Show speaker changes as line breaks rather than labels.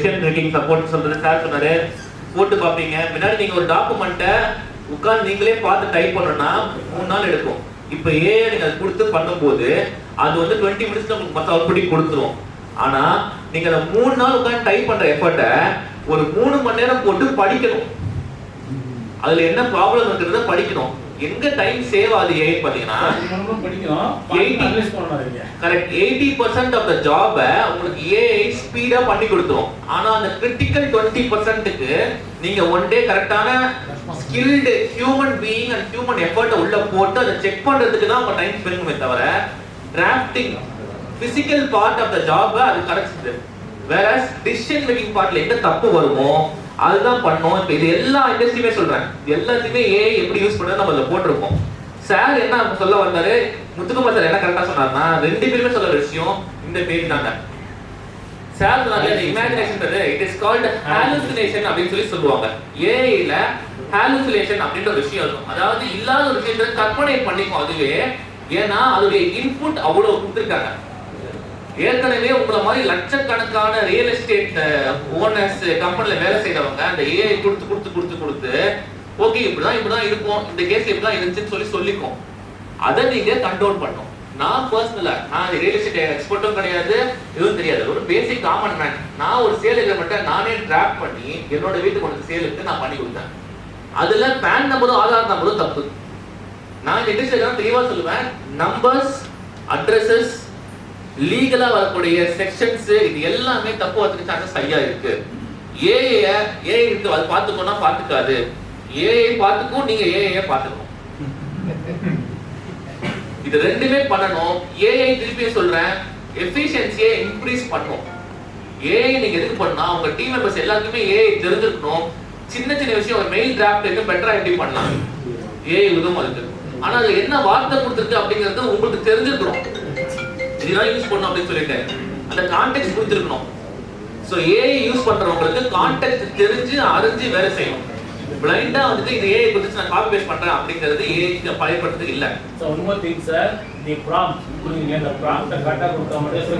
Trekking support சொல்றது sir சொன்னாரு. போட்டு பார்ப்பீங்க, முன்னாடி நீங்க ஒரு டாக்குமெண்ட்டை உட்கார்ந்து நீங்களே பார்த்து டைப் பண்ணணும்னா 3 நாள் எடுக்கும். இப்போ நீங்க அதை கொடுத்து பண்ணும்போது அது வந்து 20 மினிட்ஸ்ல உங்களுக்கு மொத்த அவுட்புட் கொடுத்துரும். ஆனா நீங்க அந்த 3 நாள் உட்கார்ந்து டைப் பண்ற எஃபர்ட்டை ஒரு 3 மணி நேரம் போட்டு படிக்கணும். அதுல என்ன ப்ராப்ளம் இருக்குறத படிக்கணும். எங்க டைம் சேவ் ஆகுது பாத்தீங்கன்னா கரெக்ட் 80% ஆஃப் த ஜாப உங்களுக்கு ஏஐ ஸ்பீடா பண்ணி கொடுத்துரும். ஆனா அந்த கிரிட்டிக்கல் 20%க்கு நீங்க ஒன் டே கரெக்டான skilled human being and human effort உள்ள போட்டு அதை செக் பண்றதுக்கு தான் உங்க டைம் ஸ்பெண்ட் பண்ணுமே தவிர drafting physical part of the job அது கரெக்ட். வேற டிசிஷன் மேக்கிங் பார்ட்ல எங்க தப்பு வருமோ அதுதான் பண்ணோம். இப்போ இது எல்லா இண்டஸ்ட்ரியுமே சொல்றேன், எல்லாத்தையுமே ஏஐ எப்படி யூஸ் பண்ணுறது நம்ம அதில் போட்டிருக்கோம். சார் என்ன சொல்ல வந்தாரு, முத்துக்குமார் சார் என்ன கரெக்டாக சொன்னார்னா 2 பேருமே சொல்ற விஷயம் இந்த பேர் தாங்க. சார் சொன்னாங்க imagination it is called hallucination அப்படின்னு சொல்லுவாங்க. ஏஐல ஹாலுசினேஷன் அப்படின்ற ஒரு விஷயம் இருக்கும். அதாவது இல்லாத ஒரு விஷயத்தை கற்பனை பண்ணிக்கும் அதுவே. ஏன்னா அதோடைய இன்புட் அவ்வளவு கொடுத்துருக்காங்க. ஏற்கனவே உங்களை மாதிரி லட்சக்கணக்கான ரியல் எஸ்டேட் ஓனர்ஸ் கம்பெனில வேலை செய்யறவங்க அந்த ஏஐ கொடுத்து ஓகே இப்படிதான் இருக்கும், இந்த கேஸ் இப்படிதான் இருந்துச்சுன்னு சொல்லிக்கும். அதை நீங்க கண்ட்ரோல் பண்ணும். நான் பர்சனலா நான் ரியல் எஸ்டேட் எக்ஸ்பர்ட்டும் கிடையாது, எதுவும் தெரியாது, ஒரு பேசிக் காமன் மேன். நான் ஒரு சேல் அக்ரிமெண்ட்டை நானே டிராஃப்ட் பண்ணி என்னோட வீட்டுக்கு வந்து சேலுக்கு நான் பண்ணி கொடுத்தேன். அதுல பேன் நம்பரும் ஆதார் நம்பரும் தப்பு. நான் இந்த இண்டஸ்ட்ரியில தெளிவா சொல்லுவேன், நம்பர்ஸ் அட்ரஸஸ் லீகலா வரக்கூடிய செக்ஷன்ஸ் இது எல்லாமே தப்பு வரதுக்கு சான்சஸ் ஹையா இருக்கு. ஏஐ இருக்கு, அது பார்த்துக்கோனா பார்த்துக்காது. ஏஐ பார்த்துக்கும், நீங்க ஏஐ பார்த்துக்கணும். இது ரெண்டுமே பண்ணணும். ஏஐ திருப்பி சொல்றேன், எஃபிஷியன்சியை இன்க்ரீஸ் பண்ணும். ஏஐ நீங்க எதுக்கு பண்ணா உங்க டீம் மெம்பர்ஸ் எல்லாருக்குமே ஏஐ தெரிஞ்சிருக்கணும். சின்ன விஷயம் ஒரு மெயில் டிராஃப்ட் இன்னும் பெட்டரா எப்படி பண்ணலாம் ஏஐ உதவும் அதுக்கு. ஆனா அது என்ன வார்த்தை கொடுத்துருக்கு அப்படிங்கிறது உங்களுக்கு தெரிஞ்சிருக்கணும். இதுதான் யூஸ் பண்ணணும் அப்படின்னு சொல்லிட்டு அந்த கான்டெக்ஸ்ட் கொடுத்துருக்கணும். ஸோ ஏஐ யூஸ் பண்றவங்களுக்கு கான்டெக்ஸ்ட் தெரிஞ்சு அறிஞ்சு வேலை செய்யணும். பிளைண்டா வந்துட்டு இது ஏஐ கொடுத்து நான் காப்பி பேஸ்ட் பண்றேன் அப்படிங்கிறது ஏஐக்கு பயன்படுறது இல்லை.
So one more thing sir, the prompt கொடுங்க, அந்த ப்ராம்ப்ட்டை கரெக்டாக கொடுத்தா மட்டும்